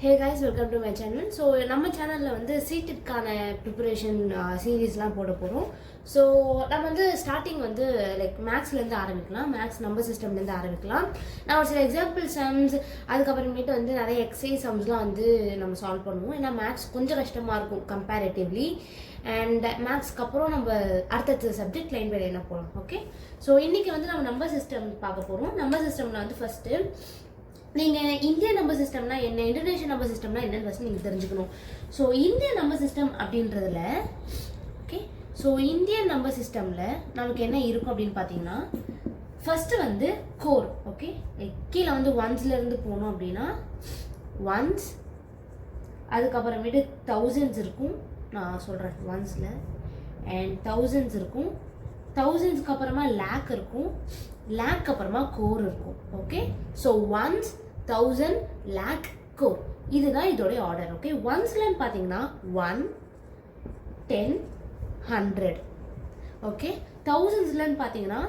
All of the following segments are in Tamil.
Hey guys, welcome to my channel. So நம்ம சேனல்ல வந்து சீட்டுக்கான ப்ரிப்பரேஷன் சீரீஸ்லாம் போட போகிறோம். ஸோ நம்ம வந்து ஸ்டார்டிங் வந்து லைக் மேக்ஸ்லேருந்து ஆரம்பிக்கலாம், மேக்ஸ் நம்பர் சிஸ்டம்லேருந்து ஆரம்பிக்கலாம். நான் ஒரு சில எக்ஸாம்பிள் சம்ஸ் அதுக்கப்புறமேட்டு வந்து நிறைய எக்ஸசைஸ் சம்ஸ்லாம் வந்து நம்ம சால்வ் பண்ணுவோம். ஏன்னா மேக்ஸ் கொஞ்சம் கஷ்டமாக இருக்கும் கம்பேரிட்டிவ்லி. அண்ட் மேக்ஸ்க்கு அப்புறம் நம்ம அடுத்தடுத்த சப்ஜெக்ட் லைன் பை லைனாக போகலாம். ஓகே, ஸோ இன்றைக்கி வந்து நம்ம நம்பர் சிஸ்டம் பார்க்க போகிறோம். நம்பர் சிஸ்டமில் வந்து ஃபஸ்ட்டு நீங்கள் இந்தியன் நம்பர் சிஸ்டம்னா என்ன, இன்டர்நேஷனல் நம்பர் சிஸ்டம்னா என்னன்னு ஃபஸ்ட் நீங்கள் தெரிஞ்சுக்கணும். ஸோ இந்தியன் நம்பர் சிஸ்டம் அப்படின்றதுல ஓகே, ஸோ இந்தியன் நம்பர் சிஸ்டமில் நமக்கு என்ன இருக்கும் அப்படின்னு பார்த்தீங்கன்னா, ஃபஸ்ட்டு வந்து கோர். ஓகே, கீழே வந்து ஒன்ஸ்லேருந்து போனோம் அப்படின்னா ஒன்ஸ், அதுக்கப்புறமேட்டு தௌசண்ட்ஸ் இருக்கும். நான் சொல்கிறேன் ஒன்ஸில் அண்ட் தௌசண்ட்ஸ் இருக்கும். தௌசண்ட்ஸ்க்கு அப்புறமா லேக் இருக்கும், லேக் அப்புறமா கோர் இருக்கும். Okay, so ones, thousand, lakh, crore, இதுதான் இதோடைய ஆர்டர். ஓகே, ஒன்ஸ்லன்னு பார்த்தீங்கன்னா 1, 10, 100. ஓகே, தௌசண்ட்ஸ்லன்னு பார்த்தீங்கன்னா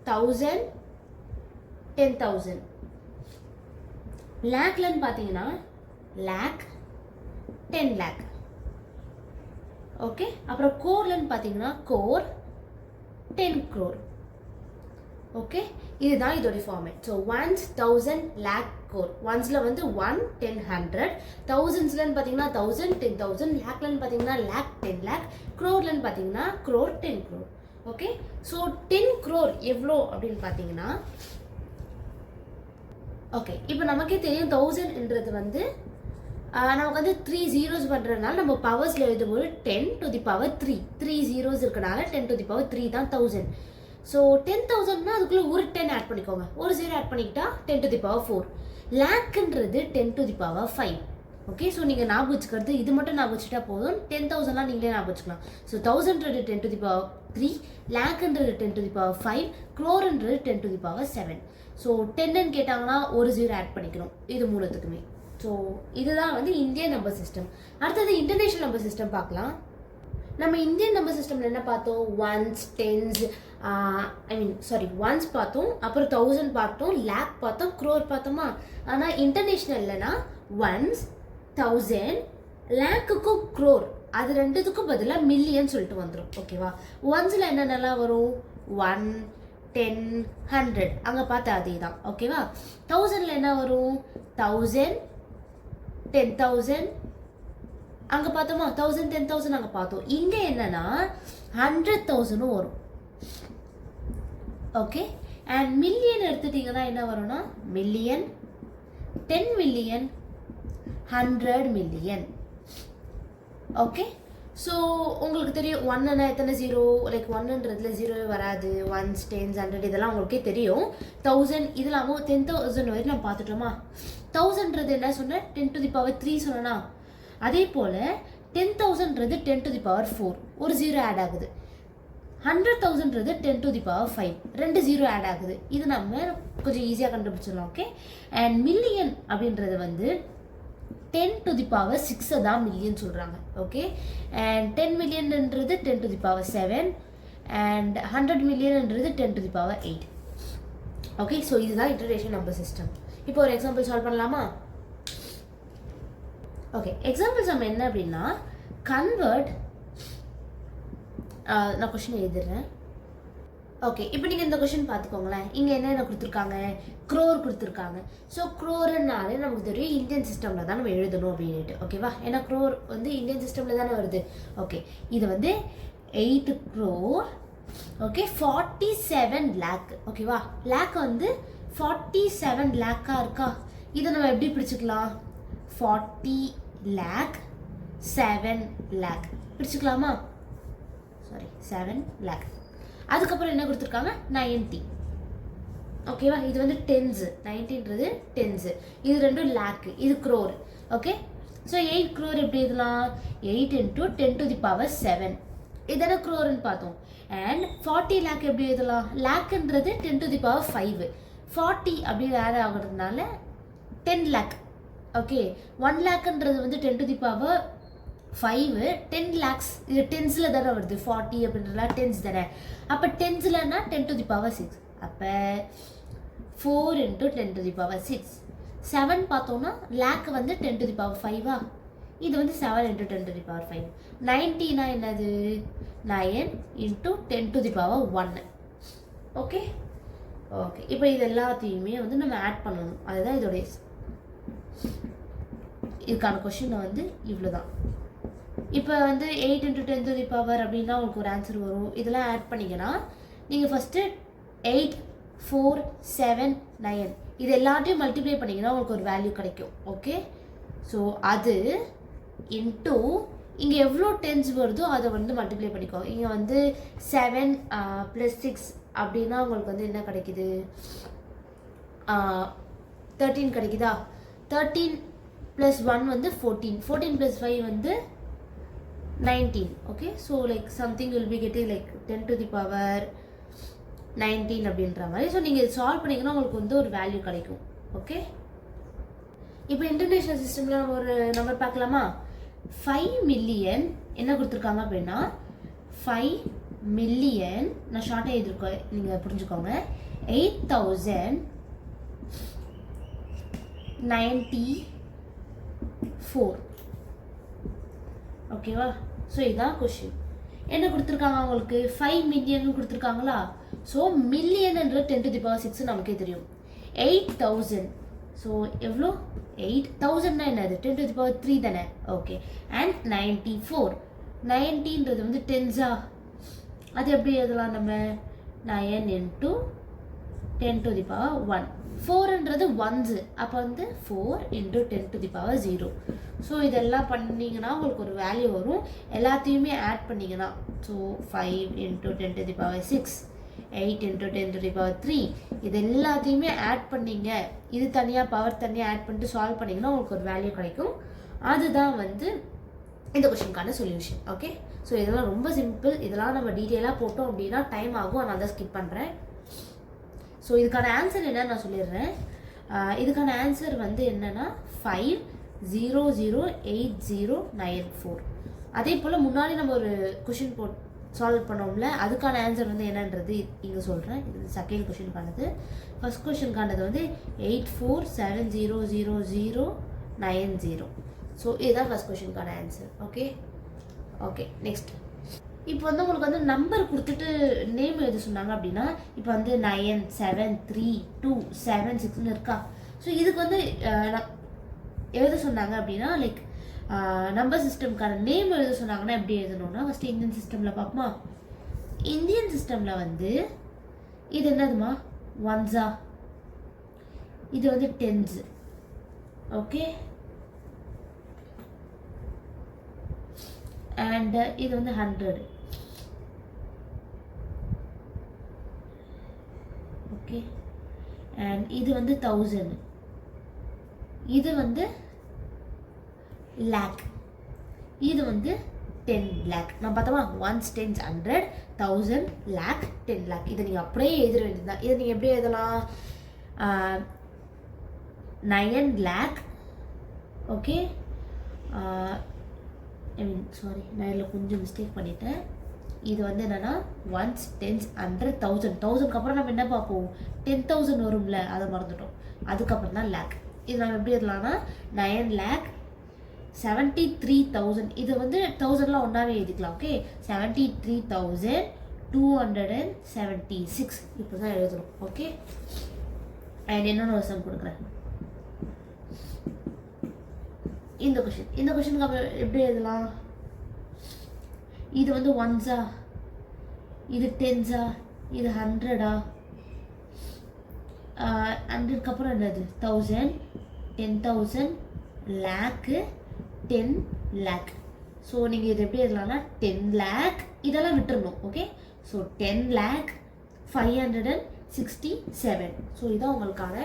1000, 10,000. லேக்லன்னு பார்த்தீங்கன்னா லேக், 10 lakh. ஓகே, அப்புறம் கோர்லன்னு பார்த்தீங்கன்னா கோர் 10 crore. ஓகே, இதுதான் இதோடைய format. So ones, thousand, lakh, crore. ஒன்ஸில் வந்து 1, 10, 100. தௌசண்ட்ஸ்லன்னு பார்த்தீங்கன்னா 1000, 10,000. லேக்லன்னு பார்த்தீங்கன்னா லேக், 10 lakh. க்ரோர்லன்னு பார்த்தீங்கன்னா crore, 10 crore. Okay, so 10 crore எவ்வளோ அப்படின்னு பார்த்தீங்கன்னா, ஓகே இப்போ நமக்கே தெரியும் 1000ன்றது வந்து நமக்கு வந்து 3 zeros பண்ணுறதுனால நம்ம பவர்ஸில் எழுதும்போது 10 to the power 3. 3 zeros இருக்கனால 10 to the power 3 தான் 1000. ஸோ 10,000னா அதுக்குள்ளே ஒரு 10 ஆட் பண்ணிக்கோங்க, ஒரு 0 ஆட் பண்ணிக்கிட்டா 10 to the power 4. லேக்குன்றது 10 to the power 5. Okay, so நீங்கள் ஞாபகம் வச்சுக்கிறது இது மட்டும் ஞாபகம் வச்சுட்டா போதும். 10,000லாம் நீங்களே ஞாபகம் வச்சுக்கலாம். ஸோ 1000ன்றது 10 to the power 3, லேக்குன்றது 10 to the power 5, க்ரோர்ன்றது 10 to the power 7. ஸோ 10ன்னு கேட்டாங்கன்னா ஒரு 0 ஆட் பண்ணிக்கணும் இது மூணுத்துக்குமே. ஸோ இதுதான் வந்து இந்தியன் நம்பர் சிஸ்டம். அடுத்தது இன்டர்நேஷனல் நம்பர் சிஸ்டம் பார்க்கலாம். நம்ம இந்தியன் நம்பர் சிஸ்டமில் என்ன பார்த்தோம், ஒன்ஸ், டென்ஸ், ஒன்ஸ் பார்த்தோம், அப்புறம் 1000 பார்த்தோம், லேக் பார்த்தோம், க்ரோர் பார்த்தோமா. ஆனால் இன்டர்நேஷ்னல்லனா ஒன்ஸ், 1000, லேக்குக்கும் க்ரோர், அது ரெண்டுத்துக்கும் பதிலாக மில்லியன் சொல்லிட்டு வந்துடும். ஓகேவா, ஒன்ஸில் என்னென்னலாம் வரும், 1, 10, 100 அங்கே பார்த்தா அதே தான். ஓகேவா, 1000ல் என்ன வரும், 1000, 10,000 அங்கே பார்த்தோமா, 1000, 10,000 அங்கே பார்த்தோம். இங்கே என்னன்னா 100,000 வரும். ஓகே, அண்ட் மில்லியன் எடுத்துட்டீங்கன்னா என்ன வரும்னா million, 10 million, 100 million. Okay, so உங்களுக்கு தெரியும் ஒன்னுன்னா எத்தனை ஜீரோ, லைக் ஒன்னுன்றதுல ஜீரோவே வராது. ஒன்ஸ், டென்ஸ், 100 இதெல்லாம் உங்களுக்கே தெரியும். 1000 இதெல்லாமும் 10,000 வரைக்கும் நம்ம பார்த்துட்டோமா. 1000ன்றது என்ன சொன்னேன், 10 to the power 3 சொன்னா. அதே போல் 10,000ன்றது 10 to the power 4, ஒரு 0 ஆட் ஆகுது. 100,000ன்றது 10 to the power 5, 2 0 ஆட் ஆகுது. இது நம்ம கொஞ்சம் ஈஸியாக கண்டுபிடிச்சிடலாம். ஓகே, அண்ட் மில்லியன் அப்படின்றது வந்து 10 to the power 6 தான் மில்லியன் சொல்கிறாங்க. Okay, and 10 millionன்றது 10 to the power 7, and 100 millionன்றது 10 to the power 8. Okay, so இதுதான் இன்டர்நேஷனல் நம்பர் சிஸ்டம். இப்போ ஒரு எக்ஸாம்பிள் சால்வ் பண்ணலாமா. ஓகே, எக்ஸாம்பிள்ஸ் நம்ம என்ன அப்படின்னா, கன்வெர்ட், நான் கொஷின் எழுதுறேன். ஓகே, இப்போ நீங்கள் இந்த கொஷின் பார்த்துக்கோங்களேன். இங்கே என்னென்ன கொடுத்துருக்காங்க, க்ரோர் கொடுத்துருக்காங்க. ஸோ க்ரோர்னாலே நமக்கு தெரியும் இந்தியன் சிஸ்டமில் தான் நம்ம எழுதணும் அப்படின்ட்டு. ஓகேவா, ஏன்னா க்ரோர் வந்து இந்தியன் சிஸ்டமில் தானே வருது. ஓகே, இது வந்து 8 crore. Okay, 47 lakh. ஓகேவா, லேக் வந்து 47 lakh இருக்கா. இதை நம்ம எப்படி பிடிச்சிக்கலாம், 40 lakh, 7 lakh பிடிச்சிக்கலாமா. Sorry, 7 lakh. அதுக்கப்புறம் என்ன கொடுத்துருக்காங்க, 90. ஓகேவா, இது வந்து டென்ஸு, 90ன்றது டென்ஸு, இது ரெண்டும் லேக்கு, இது க்ரோர். ஓகே, ஸோ 8 crore எப்படி எழுதலாம், 8 into 10 to the power 7, இதென்ன க்ரோர்னு பார்த்தோம். அண்ட் 40 lakh எப்படி எழுதலாம், லேக்குன்றது 10 to the power 5, 40 அப்படி ஆட் ஆகுறதுனால 10 lakh. ஓகே, 1 lakhன்றது வந்து 10 to the power 5, 10 lakhs இது டென்ஸில் தானே வருது. 40 அப்படின்றதுலாம் டென்ஸ் தானே. அப்போ டென்ஸ்லன்னா 10 to the power 6, அப்போ 4 into 10 to the power 6. 7 பார்த்தோன்னா லேக் வந்து 10 to the power 5 இது வந்து 7 into 10 to the power 5. 90 என்னது 9 into 10 to the power 1. Okay okay. இப்போ இது எல்லாத்தையுமே வந்து நம்ம ஆட் பண்ணணும். அதுதான் இதோடைய இதுக்கான கொஷினை வந்து இவ்வளோ தான். இப்போ வந்து 8 into 10 to the power அப்படின்னா உங்களுக்கு ஒரு ஆன்சர் வரும். இதெல்லாம் ஆட் பண்ணிங்கன்னா நீங்கள் ஃபஸ்ட்டு 8 4 7 9 இது எல்லாத்தையும் மல்டிப்ளை பண்ணிங்கன்னா உங்களுக்கு ஒரு வேல்யூ கிடைக்கும். ஓகே, ஸோ அது இன்ட்டு இங்கே எவ்வளோ டென்ஸ் வருதோ அதை வந்து மல்டிப்ளை பண்ணிக்கோ. இங்கே வந்து 7 + 6 அப்படின்னா உங்களுக்கு வந்து என்ன கிடைக்குது 13 கிடைக்குதா. 13 + 1 வந்து 14, 14 + 5 வந்து 19. Okay, so like something will be getting like 10 to the power 19 அப்படின்ற மாதிரி. ஸோ நீங்கள் இது சால்வ் பண்ணிங்கன்னா உங்களுக்கு வந்து ஒரு வேல்யூ கிடைக்கும். ஓகே, இப்போ இன்டர்நேஷ்னல் சிஸ்டமில் நம்ம ஒரு நம்பர் பார்க்கலாமா. 5 மில்லியன் என்ன கொடுத்துருக்காங்க அப்படின்னா 5 மில்லியன் நான் ஷார்ட்டாக எழுதிருக்கேன், நீங்கள் புரிஞ்சுக்கோங்க. 8094 ஓகேவா. ஸோ இதுதான் கொஷின். என்ன கொடுத்துருக்காங்க உங்களுக்கு 5 மில்லியன் கொடுத்துருக்காங்களா. ஸோ மில்லியன்ன்ற 10 to the power 6 நமக்கே தெரியும். 8000 ஸோ எவ்வளோ 8000னா என்னது 10 to the power 3 தானே. ஓகே, அண்ட் 94 90ன்றது வந்து டென்ஸா. அது எப்படி எழுதலாம் நம்ம 9 into 10 to the power 1. 4ன்றது once, அப்போ வந்து 4 into 10 to the power 0. So இதெல்லாம் பண்ணிங்கன்னா உங்களுக்கு ஒரு வேல்யூ வரும். எல்லாத்தையுமே ஆட் பண்ணிங்கன்னா so 5 into 10 to the power 6, 8 into 10 to the power 3 இது எல்லாத்தையுமே ஆட் பண்ணிங்க. இது தனியாக பவர் தனியாக ஆட் பண்ணிட்டு சால்வ் பண்ணிங்கன்னா உங்களுக்கு ஒரு வேல்யூ கிடைக்கும். அதுதான் வந்து இந்த கொஷினுக்கான சொல்யூஷன். ஓகே, ஸோ இதெல்லாம் ரொம்ப சிம்பிள். இதெல்லாம் நம்ம டீட்டெயிலாக போட்டோம் அப்படின்னா டைம் ஆகும், நான் தான் ஸ்கிப் பண்ணுறேன். ஸோ இதுக்கான ஆன்சர் என்னன்னு நான் சொல்லிடுறேன். இதுக்கான ஆன்சர் வந்து என்னென்னா 500809 அதே போல் முன்னாடி நம்ம ஒரு கொஷின் சால்வ் பண்ணோம்ல, அதுக்கான ஆன்சர் வந்து என்னன்றது இங்கே சொல்கிறேன். இது செகண்ட் கொஷினுக்கானது. ஃபர்ஸ்ட் கொஷினுக்கானது வந்து 84700090. ஸோ இதுதான் ஃபர்ஸ்ட் கொஷினுக்கான ஆன்சர். Okay okay, next. இப்போ வந்து உங்களுக்கு வந்து நம்பர் கொடுத்துட்டு நேம் எழுத சொன்னாங்க அப்படின்னா இப்போ வந்து 973276 இருக்கா. ஸோ இதுக்கு வந்து எழுத சொன்னாங்க அப்படின்னா லைக் நம்பர் சிஸ்டம்க்கான நேம் எழுத சொன்னாங்கன்னா எப்படி எழுதணும்னா ஃபஸ்ட்டு இந்தியன் சிஸ்டமில் பார்ப்போமா. இந்தியன் சிஸ்டமில் வந்து இது என்னதுமா ஒன்ஸா, இது வந்து டென்ஸு. ஓகே, அண்ட் இது வந்து 100. ஓகே, அண்ட் இது வந்து 1000, இது வந்து லேக், இது வந்து 10 lakh. நான் பார்த்தோமா ஒன்ஸ் 10 100 1000 lakh 10 lakh. இதை நீங்கள் அப்படியே எழுத வேண்டியது தான். இதை நீங்கள் எப்படி எழுதலாம் 9 lakh. ஓகே, ஐ மீன் சாரி, நான் இதில் கொஞ்சம் மிஸ்டேக் பண்ணிட்டேன். இது வந்து என்னென்னா ஒன்ஸ் 10 100 1000 1000க்கு அப்புறம் நம்ம என்ன பார்ப்போம் 10,000 வரும்ல, அதை மறந்துட்டோம். அதுக்கப்புறம் தான் லேக். இது நம்ம எப்படி எழுதலாம்னா 9,73,000. இது வந்து 1000லாம் ஒன்றாவே எழுதிக்கலாம். ஓகே, 73,276 இப்போ தான் எழுதுறோம். ஓகே, அண்ட் என்னென்ன வருஷம் கொடுக்குறேன். இந்த கொஷினுக்கு அப்புறம் எப்படி எழுதலாம். இது வந்து ஒன்ஸா, இது டென்ஸா, இது 100ஆ, 100க்கு அப்புறம் என்னது 1000 10,000 லேக்கு 10 lakh. ஸோ நீங்கள் இது எப்படி எழுதலாம்னா 10 lakh இதெல்லாம் விட்டுறணும். Okay, so 10,567. ஸோ இதுதான் உங்களுக்கான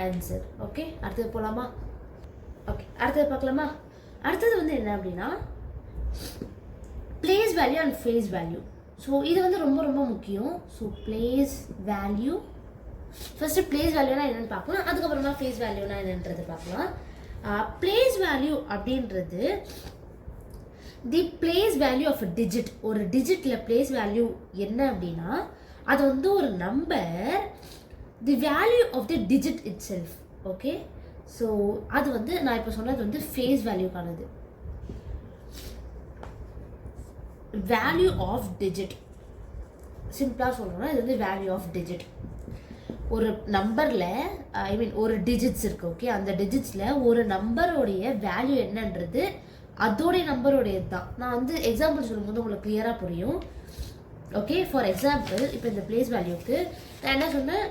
ஆன்சர். ஓகே, அடுத்தது போகலாமா. ஓகே, அடுத்தது பார்க்கலாமா. அடுத்தது வந்து என்ன அப்படின்னா place value and face value. So இது வந்து ரொம்ப ரொம்ப முக்கியம். So place value first place வேல்யூனா என்னென்னு பார்க்கலாம், அதுக்கப்புறமா ஃபேஸ் வேல்யூனா என்னன்றது பார்க்கலாம். பிளேஸ் வேல்யூ அப்படின்றது the place value of a digit. ஒரு டிஜிட்டில் பிளேஸ் வேல்யூ என்ன அப்படின்னா அது வந்து ஒரு number, the value of the digit itself. Okay, so அது வந்து நான் இப்போ சொன்னது வந்து ஃபேஸ் வேல்யூக்கானது. வேல்யூ ஆஃப் டிஜிட் சிம்பிளாக சொல்லணும்னா இது வந்து வேல்யூ ஆஃப் டிஜிட். ஒரு நம்பரில் ஒரு டிஜிட்ஸ் இருக்குது. ஓகே, அந்த டிஜிட்ஸில் ஒரு நம்பரோடைய வேல்யூ என்னன்றது அதோடைய நம்பரோடையது தான். நான் வந்து எக்ஸாம்பிள் சொல்லும்போது உங்களுக்கு கிளியராக புரியும். ஓகே, ஃபார் எக்ஸாம்பிள் இப்போ இந்த பிளேஸ் வேல்யூக்கு நான் என்ன சொன்னேன்,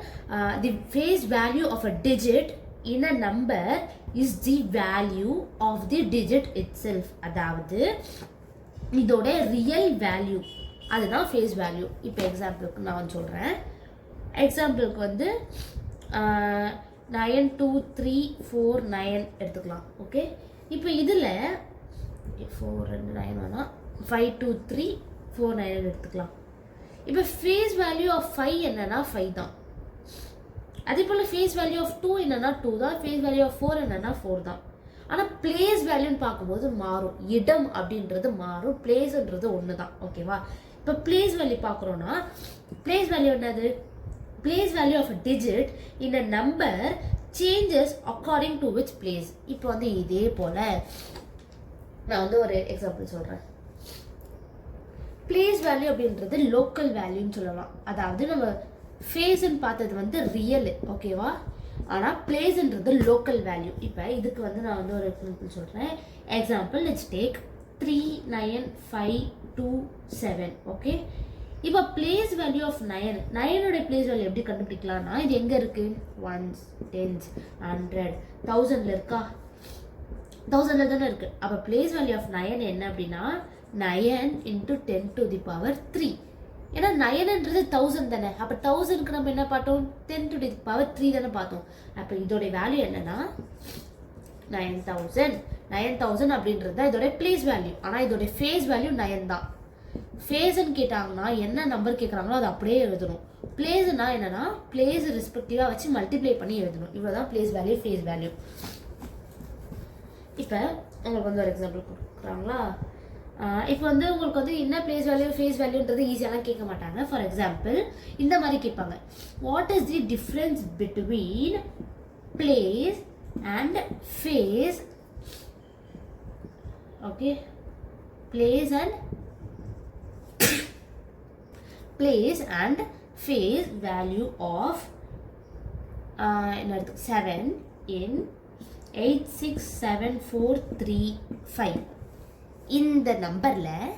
the face value of a digit in a number is the value of the digit itself. அதாவது இதோட ரியல் வேல்யூ அதுதான் ஃபேஸ் வேல்யூ. இப்போ எக்ஸாம்பிளுக்கு நான் சொல்கிறேன். எக்ஸாம்பிளுக்கு வந்து 92349 எடுத்துக்கலாம். ஓகே, இப்போ இதில் 429 வேணாம், 52349 எடுத்துக்கலாம். இப்போ ஃபேஸ் வேல்யூ ஆஃப் 5 என்னன்னா 5 தான். அதே போல் ஃபேஸ் வேல்யூ ஆஃப் 2 என்னன்னா 2 தான். ஃபேஸ் வேல்யூ ஆஃப் 4 என்னன்னா 4 தான். ஆனால் பிளேஸ் வேல்யூன்னு பார்க்கும்போது மாறும். இடம் அப்படின்றது மாறும், பிளேஸ்ன்றது ஒன்று தான். ஓகேவா? இப்போ பிளேஸ் வேல்யூ பார்க்குறோன்னா பிளேஸ் வேல்யூ என்னது? Place value of a digit in a number changes according to which place. இப்போ வந்து இதே போல் நான் வந்து ஒரு எக்ஸாம்பிள் சொல்கிறேன். பிளேஸ் வேல்யூ அப்படின்றது லோக்கல் வேல்யூன்னு சொல்லலாம். அதாவது நம்ம ஃபேஸ்ன்னு பார்த்தது வந்து ரியல். ஓகேவா? ஆனால் பிளேஸ்ன்றது லோக்கல் வேல்யூ. இப்போ இதுக்கு வந்து நான் வந்து ஒரு எக்ஸாம்பிள் சொல்கிறேன். Example let's take 39527. ஓகே, இப்போ place value of 9 place value எப்படி கண்டுபிடிக்கலாம்னா இது எங்கே இருக்குது? 1s 10s 100 1000ல் இருக்கா? 1000ல் தானே இருக்குது. அப்போ பிளேஸ் வேல்யூ ஆஃப் 9 என்ன அப்படின்னா 9 × 10⁻3. ஏன்னா 9ன்றது 1000 தானே. அப்போ 1000க்கு நம்ம என்ன பார்த்தோம்? 10⁻3 தானே பார்த்தோம். அப்போ இதோடைய வேல்யூ என்னன்னா 9000 அப்படின்றது தான் இதோட பிளேஸ் வேல்யூ. ஆனால் இதோட ஃபேஸ் வேல்யூ 9 தான். ஃபேஸ்ன்னு கேட்டாங்கன்னா என்ன நம்பர் கேட்குறாங்களோ அதை அப்படியே எழுதணும். பிளேஸ்னா என்னன்னா பிளேஸ் ரெஸ்பெக்டிவாக வச்சு மல்டிப்ளை பண்ணி எழுதணும். இவ்வளோதான் பிளேஸ் வேல்யூ, ஃபேஸ் வேல்யூ. இப்போ உங்களுக்கு வந்து ஒரு எக்ஸாம்பிள் கொடுக்குறாங்களா? இப்போ வந்து உங்களுக்கு வந்து என்ன பிளேஸ் வேல்யூ ஃபேஸ் வேல்யூன்றது ஈஸியாலாம் கேட்க மாட்டாங்க. ஃபார் எக்ஸாம்பிள் இந்த மாதிரி கேட்பாங்க. What is the difference between place and face? Okay, place and face value of 7 in 86745. இந்த நம்பரில்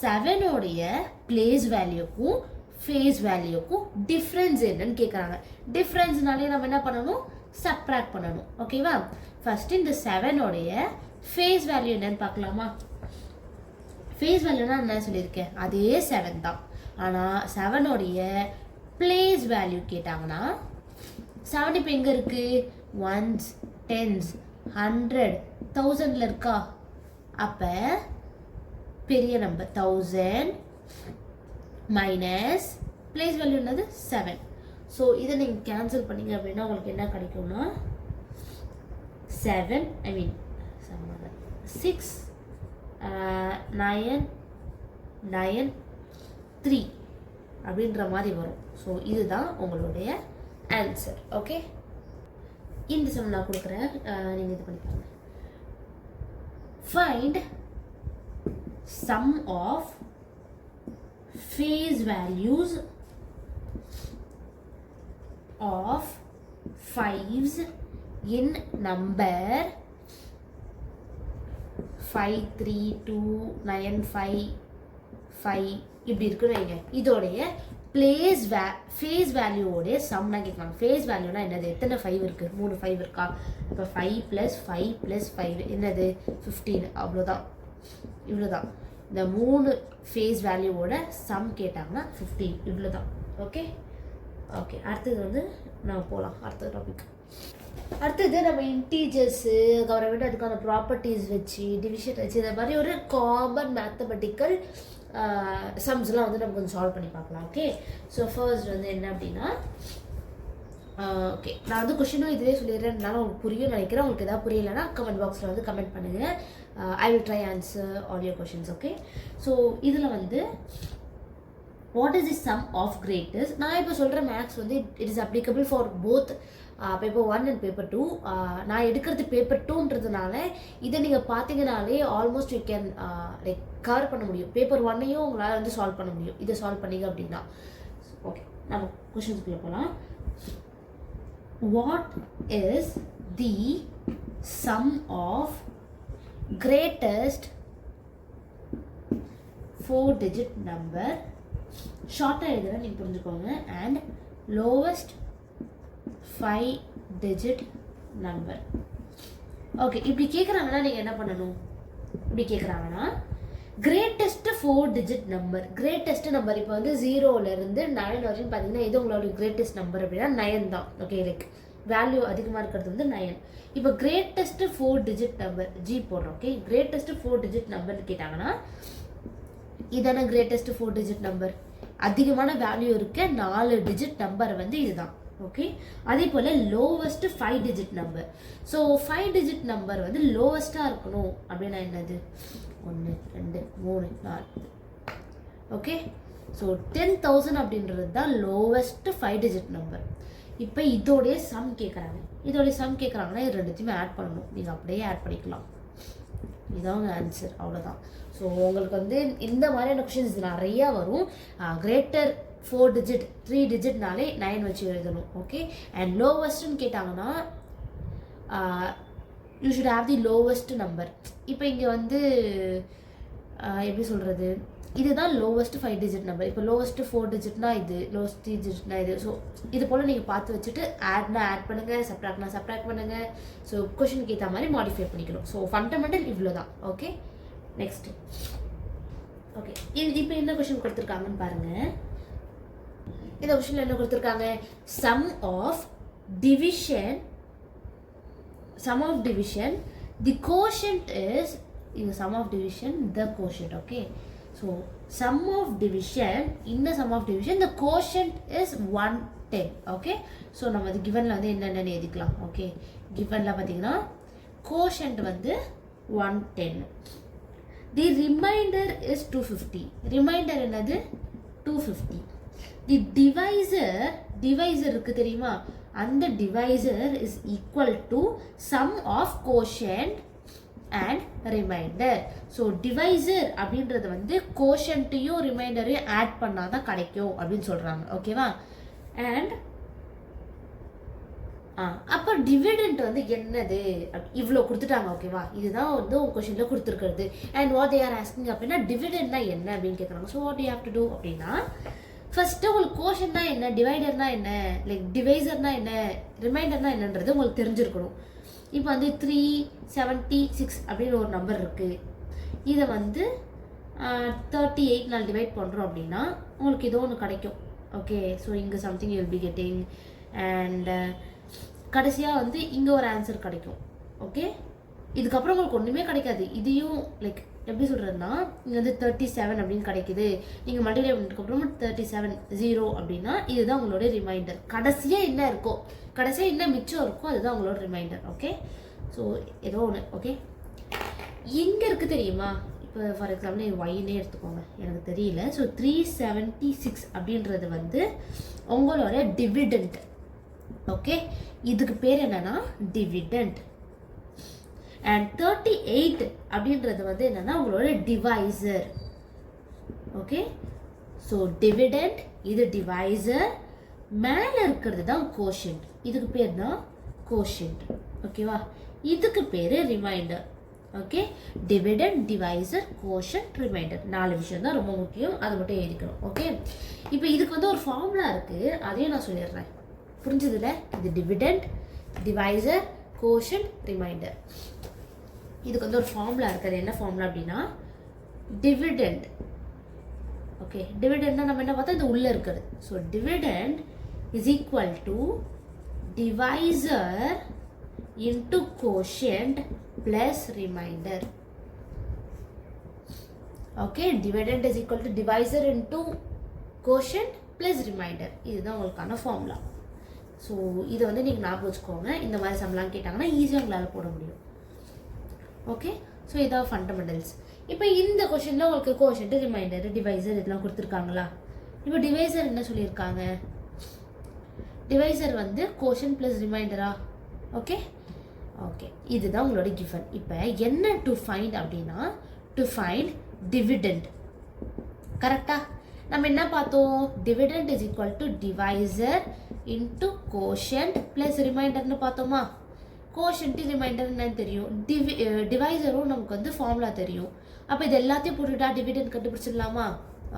7ஓடைய பிளேஸ் வேல்யூக்கும் ஃபேஸ் வேல்யூக்கும் டிஃப்ரென்ஸ் என்னன்னு கேட்குறாங்க. டிஃப்ரென்ஸ்னாலே நம்ம என்ன பண்ணணும்? சப்ராக்ட் பண்ணணும். ஓகேவா? ஃபர்ஸ்ட் இந்த 7ஓடைய ஃபேஸ் வேல்யூ என்னன்னு பார்க்கலாமா? ஃபேஸ் வேல்யூனா என்ன சொல்லியிருக்கேன்? அதே 7 தான். ஆனால் 7ஓடைய பிளேஸ் வேல்யூ கேட்டாங்கன்னா 7 இப்போ எங்கே இருக்குது? 1s 10s 100 1000ல் இருக்கா? அப்போ பெரிய நம்பர் 1000 மைனஸ் பிளேஸ் வேல்யூ என்னது? 7. ஸோ இதை நீங்கள் கேன்சல் பண்ணிங்க அப்படின்னா உங்களுக்கு என்ன கிடைக்கும்னா 6 9 9 3 அப்படின்ற மாதிரி வரும். ஸோ இதுதான் உங்களுடைய ஆன்சர். ஓகே, இந்த சம் நான் கொடுக்குறேன், நீங்கள் இது பண்ணி பாருங்க. Find sum of phase values of 5s in number 53295 இப்படி இருக்குன்னு வைங்க. இதோடைய ஃபேஸ் வேல்யூவோடைய சம்னா கேட்கலாம். ஃபேஸ் வேல்யூனா என்னது? எத்தனை 5 இருக்குது? 3 5 இருக்கா? இப்போ 5 + 5 + 5 என்னது? 15. அவ்வளோதான், இவ்வளோதான். இந்த 3 ஃபேஸ் வேல்யூவோட சம் கேட்டாங்கன்னா 15. இவ்வளோதான். ஓகே ஓகே, அடுத்தது வந்து நம்ம போகலாம் அடுத்த டாபிக். அடுத்தது நம்ம இன்டீஜர்ஸு, அதுக்கப்புறமேட்டு அதுக்கான ப்ராப்பர்ட்டிஸ் வச்சு, டிவிஷன் வச்சு, இந்த மாதிரி ஒரு காமன் மேத்தமெட்டிக்கல் சம்ஸ்லாம் வந்து நம்ம கொஞ்சம் சால்வ் பண்ணி பார்க்கலாம். ஓகே, ஸோ ஃபர்ஸ்ட் வந்து என்ன அப்படின்னா, ஓகே நான் வந்து கொஷினும் இதுவே சொல்லிடுறேன்னால உங்களுக்கு புரியும் நினைக்கிறேன். உங்களுக்கு எதாவது புரியலைன்னா கமெண்ட் பாக்ஸில் வந்து கமெண்ட் பண்ணுங்கள். I will try answer all your questions. Okay, so இதில் வந்து what is the sum of greaters? நான் இப்போ சொல்கிற மேக்ஸ் வந்து it is applicable for both paper 1 and paper 2. நான் எடுக்கிறது பேப்பர் 2ன்றதுனால இதை நீங்கள் பார்த்தீங்கனாலே almost you can like cover பண்ண முடியும். பேப்பர் 1ஐயும் உங்களால் வந்து சால்வ் பண்ண முடியும் இதை சால்வ் பண்ணிங்க அப்படின்னா. ஓகே, நம்ம கொஷின்ஸ்குள்ளே போகலாம். What is the sum of greatest 4-digit number, ஷார்ட்டாக எழுதுகிறேன் நீங்கள் புரிஞ்சுக்கோங்க, and lowest 5-digit number. Okay, இப்படி கேட்குறாங்கன்னா நீங்கள் என்ன பண்ணணும்? இப்படி கேட்குறாங்கன்னா greatest 4-digit number, greatest number இப்போ வந்து 0லேருந்து 9 வரைக்கும் பார்த்தீங்கன்னா இது உங்களோட கிரேட்டஸ்ட் நம்பர் அப்படின்னா 9 தான். ஓகே, லைக் வேல்யூ அதிகமாக இருக்கிறது வந்து 9. இப்போ கிரேட்டஸ்ட் 4-digit நம்பர் ஜி போடுறோம். ஓகே, கிரேட்டஸ்ட் 4-digit நம்பர்னு கேட்டாங்கன்னா இதான கிரேட்டஸ்ட் 4-digit நம்பர், அதிகமான வேல்யூ இருக்க 4 டிஜிட் நம்பர் வந்து இதுதான். ஓகே, அதே போல் lowest 5-digit number. So 5-digit number வந்து லோவஸ்ட்டாக இருக்கணும் அப்படின்னா என்னது? 1 2 3 4. ஓகே, ஸோ 10,000 அப்படின்றது தான் லோவஸ்ட் 5-digit நம்பர். இப்போ இதோடைய சம் கேட்குறாங்க. இதோடைய சம் கேட்குறாங்கன்னா இது ரெண்டுத்தையுமே ஆட் பண்ணணும். நீங்கள் அப்படியே ஆட் பண்ணிக்கலாம். இதான் ஆன்சர், அவ்வளோதான். ஸோ உங்களுக்கு வந்து இந்த மாதிரியான கொஷின்ஸ் நிறையா வரும். கிரேட்டர் 4-digit 3-digitனாலே 9 வச்சு எழுதணும். ஓகே, அண்ட் லோவஸ்ட்னு கேட்டாங்கன்னா you should have the lowest number. இப்போ இங்கே வந்து எப்படி சொல்கிறது, இதுதான் லோவஸ்ட் 5-digit நம்பர். இப்போ லோவஸ்ட் 4-digitனா இது, லோவஸ்ட் 3-digitனா இது. ஸோ இது போல் நீங்கள் பார்த்து வச்சுட்டு ஆட்னா ஆட் பண்ணுங்கள், சப்ராக்ட்னா சப்ராக்ட் பண்ணுங்கள். ஸோ கொஷனுக்கு ஏற்ற மாதிரி மாடிஃபை பண்ணிக்கணும். ஸோ ஃபண்டமெண்டல் இவ்வளோ தான். Okay, next. ஓகே, இப்போ என்ன கொஷின் கொடுத்துருக்காங்கன்னு பாருங்கள். இந்த கொஷினில் என்ன கொடுத்துருக்காங்க? Sum of division, the quotient is, இந்த sum of division the quotient. Okay, so sum of division, இந்த sum of division the quotient is 110. Okay, so நம்ம அது கிவனில் வந்து என்னென்னு எழுதிக்கலாம். ஓகே, கிவனில் பார்த்தீங்கன்னா quotient வந்து 110. தி ரிமைண்டர் இஸ் 250. ரிமைண்டர் என்னது? 250. தி டிவைசர் இருக்கு தெரியுமா, அந்த divisor is equal to sum of quotient and remainder. So divisor அப்படின்றது வந்து கோஷன்ட்டையும் ரிமைண்டரையும் ஆட் பண்ணால் தான் கிடைக்கும் அப்படின்னு சொல்கிறாங்க. ஓகேவா? அண்ட் அப்போ டிவிடெண்ட் வந்து என்னது இவ்வளோ கொடுத்துட்டாங்க. ஓகேவா? இதுதான் வந்து உங்கள் கொஷனில் கொடுத்துருக்கிறது. And what they are asking அப்படின்னா டிவிடெண்ட்னா என்ன அப்படின்னு கேட்குறாங்க. So what you have to do அப்படின்னா ஃபஸ்ட்டு உங்களுக்கு கோஷன்னா என்ன, டிவைடர்னா என்ன, லைக் டிவைசர்னா என்ன, ரிமைண்டர்னா என்னன்றது உங்களுக்கு தெரிஞ்சிருக்கணும். இப்போ வந்து 376 அப்படின்னு ஒரு நம்பர் இருக்குது. இதை வந்து 38 நாள் டிவைட் பண்ணுறோம் அப்படின்னா உங்களுக்கு ஏதோ ஒன்று கிடைக்கும். ஓகே, ஸோ இங்கே something you will be getting. And கடைசியாக வந்து இங்கே ஒரு ஆன்சர் கிடைக்கும். ஓகே, இதுக்கப்புறம் உங்களுக்கு ஒன்றுமே கிடைக்காது. இதையும் லைக் எப்படி சொல்கிறதுனா இங்கே வந்து 37 அப்படின்னு கிடைக்குது. நீங்கள் மல்டிப்ளை பண்ணதுக்கப்புறமா 37 0 அப்படின்னா இதுதான் உங்களோட ரிமைண்டர். கடைசியாக என்ன இருக்கோ, கடைசியாக என்ன மிச்சம் இருக்கோ அதுதான் உங்களோட ரிமைண்டர். ஓகே, ஸோ ஏதோ ஒன்று. ஓகே, எங்கே இருக்குது தெரியுமா? இப்போ ஃபார் எக்ஸாம்பிள் ஒய்னே எடுத்துக்கோங்க, எனக்கு தெரியல. ஸோ 376 அப்படின்றது வந்து உங்களோட டிவிடெண்ட். ஓகே, இதுக்கு பேர் என்னன்னா டிவிடெண்ட். அண்ட் 38 அப்படின்றது வந்து என்னன்னா உங்களோட டிவைசர். ஓகே, ஸோ டிவிடெண்ட், இது டிவைசர், மேலே இருக்கிறது தான் கோஷன்ட். இதுக்கு பேர் தான் கோஷன்ட். ஓகேவா? இதுக்கு பேர் remainder. Okay, dividend, divisor, quotient, remainder, 4 விஷயம் தான் ரொம்ப முக்கியம். அது மட்டும் எழுதிக்கணும். ஓகே, இப்போ இதுக்கு வந்து ஒரு ஃபார்முலா இருக்குது, அதையும் நான் சொல்லிடுறேன். புரிஞ்சதில்ல? இது டிவிடெண்ட், டிவைசர், கோஷன்ட், ரிமைண்டர். இதுக்கு வந்து ஒரு ஃபார்முலா இருக்குது. என்ன ஃபார்முலா அப்படின்னா டிவிடெண்ட். ஓகே, டிவிடெண்ட்னா நம்ம என்ன பார்த்தா இது உள்ளே இருக்கிறது. So dividend is equal to divisor into quotient plus remainder. Okay, dividend is equal to divisor into quotient plus remainder. இதுதான் உங்களுக்கான ஃபார்முலா. ஸோ இதை வந்து நீங்கள் ஞாபகம் வச்சுக்கோங்க. இந்த மாதிரி சம்லாம் கேட்டாங்கன்னா ஈஸியாக உங்களால் போட முடியும். ஓகே, ஸோ இதான் ஃபண்டமெண்டல்ஸ். இப்போ இந்த கொஷனில் உங்களுக்கு கோஷன்ட், ரிமைண்டர், டிவைசர் இதெல்லாம் கொடுத்துருக்காங்களா? இப்போ டிவைசர் என்ன சொல்லியிருக்காங்க? டிவைசர் வந்து கோஷன் ப்ளஸ் ரிமைண்டரா? ஓகே ஓகே, இதுதான் உங்களோட கிவன். இப்போ என்ன டு ஃபைண்ட் அப்படின்னா, டு ஃபைண்ட் டிவிடெண்ட். கரெக்டா? நம்ம என்ன பார்த்தோம்? Dividend is equal to divisor into quotient plus ரிமைண்டர்னு பார்த்தோமா? கோஷன்ட் ரிமைண்டர் என்னன்னு தெரியும், டிவைசரும் நமக்கு வந்து ஃபார்முலா தெரியும். அப்போ இது எல்லாத்தையும் போட்டுட்டா டிவிடெண்ட் கண்டுபிடிச்சிடலாமா?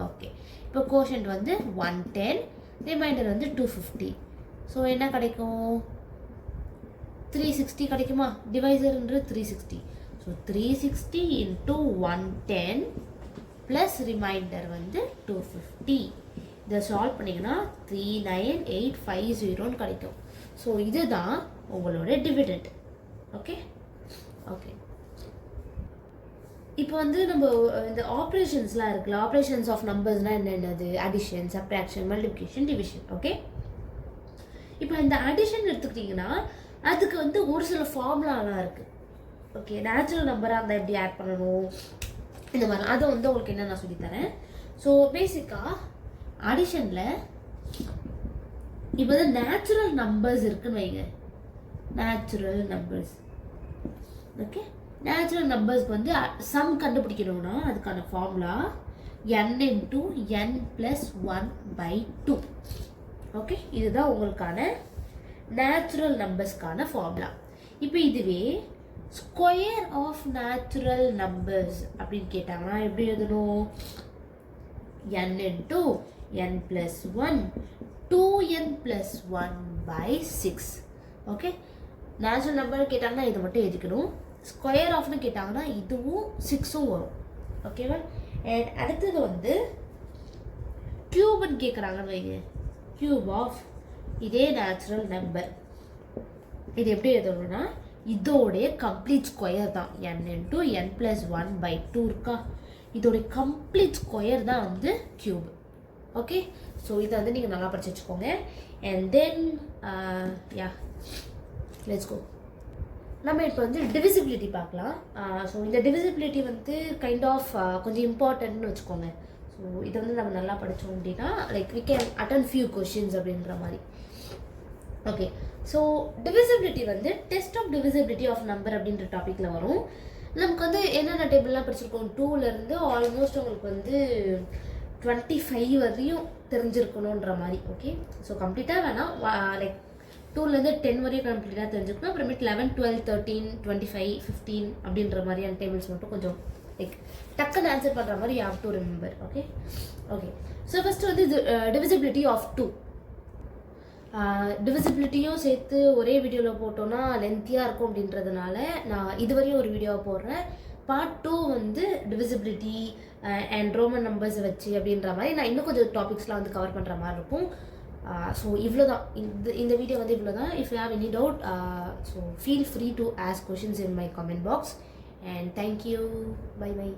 ஓகே, இப்போ கோஷன்ட் வந்து 110, ரிமைண்டர் வந்து 250. ஸோ என்ன கிடைக்கும்? 360 கிடைக்குமா? டிவைசர்ன்றது 360. ஸோ 360 இன்ட்டு 110 ப்ளஸ் ரிமைண்டர் வந்து 250. இதை சால்வ் பண்ணிங்கன்னா 39850 கிடைக்கும். ஸோ இதுதான் உங்களோட டிவிடெண்ட். ஓகே ஓகே, இப்போ வந்து நம்ம இந்த ஆப்ரேஷன்ஸ்லாம் இருக்குல்ல, ஆப்ரேஷன்ஸ் ஆஃப் நம்பர்ஸ்னால் என்னென்னது? Addition, subtraction, multiplication, division. Okay, இப்போ இந்த அடிஷன் எடுத்துக்கிட்டிங்கன்னா அதுக்கு வந்து ஒரு சில ஃபார்முலாலாம் இருக்குது. ஓகே, நேச்சுரல் நம்பராக இருந்தால் எப்படி ஆட் பண்ணணும் இந்த மாதிரிலாம், அதை வந்து உங்களுக்கு என்ன நான் சொல்லித்தரேன். ஸோ பேசிக்காக அடிஷனில் இப்போ வந்து நேச்சுரல் நம்பர்ஸ் இருக்குன்னு வைங்க. நேச்சுரல் நம்பர்ஸ், ஓகே, நேச்சுரல் நம்பர்ஸ்க்கு வந்து சம் கண்டுபிடிக்கணும்னா அதுக்கான formula n into n plus 1/2. Okay, இதுதான் உங்களுக்கான நேச்சுரல் நம்பர்ஸ்க்கான ஃபார்முலா. இப்போ இதுவே ஸ்கொயர் ஆஃப் நேச்சுரல் நம்பர்ஸ் அப்படின்னு கேட்டாங்கன்னா எப்படி எழுதணும்? n into n plus 1, 2n plus 1/6. Okay, natural number கேட்டாங்கன்னா இதை மட்டும் எழுதிக்கணும். ஸ்கொயர் ஆஃப்னு கேட்டாங்கன்னா இதுவும் 6ம் வரும். ஓகேவா? அண்ட் அடுத்தது வந்து கியூப்னு கேட்குறாங்கன்னு வைங்க. கியூப் ஆஃப் இதே நேச்சுரல் நம்பர், இது எப்படி எழுதணும்னா இதோடைய கம்ப்ளீட் ஸ்கொயர் தான் n இன்டூ n ப்ளஸ் 1/2 இருக்கா? இதோடைய கம்ப்ளீட் ஸ்கொயர் தான் வந்து கியூப். ஓகே, ஸோ இதை வந்து நீங்கள் நல்லா படிச்சு வச்சுக்கோங்க. And then let's go. நம்ம இப்போ வந்து டிவிசிபிலிட்டி பார்க்கலாம். ஸோ இந்த டிவிசிபிலிட்டி வந்து கைண்ட் ஆஃப் கொஞ்சம் இம்பார்ட்டன்ட்னு வச்சுக்கோங்க. ஸோ இதை வந்து நம்ம நல்லா படித்தோம் அப்படின்னா like we can attend few questions அப்படின்ற மாதிரி. ஓகே, ஸோ டிவிசிபிலிட்டி வந்து test of divisibility of number அப்படின்ற டாப்பிக்கில் வரும். நமக்கு வந்து என்னென்ன டேபிள்லாம் படிச்சிருக்கோம், 2லேருந்து ஆல்மோஸ்ட் உங்களுக்கு வந்து 25 வரையும் தெரிஞ்சிருக்கணுன்ற மாதிரி. ஓகே, ஸோ கம்ப்ளீட்டாக வேணாம், லைக் 2லேருந்து 10 வரையும் கம்ப்ளீட்டாக தெரிஞ்சுக்கணும். அப்புறமேட்டு 11, 12, 13, 25, 15 அப்படின்ற மாதிரியான டேபிள்ஸ் மட்டும் கொஞ்சம் லைக் டக்குன்னு ஆன்சர் பண்ணுற மாதிரி you have to remember. Okay okay, so first வந்து டிவிசிபிலிட்டி ஆஃப் 2. டிவிசிபிலிட்டியும் சேர்த்து ஒரே வீடியோவில் போட்டோன்னா லென்த்தியாக இருக்கும் அப்படின்றதுனால நான் இதுவரையும் ஒரு வீடியோவை போடுறேன். பார்ட் 2 வந்து டிவிசிபிலிட்டி அண்ட் ரோமன் நம்பர்ஸ் வச்சு அப்படின்ற மாதிரி நான் இன்னும் கொஞ்சம் டாபிக்ஸ்லாம் வந்து கவர் பண்ணுற மாதிரி இருக்கும். ஸோ இவ்வளோ தான் இந்த வீடியோ வந்து இவ்வளோ தான். If you have any doubt so feel free to ask questions in my comment box. And thank you, bye by.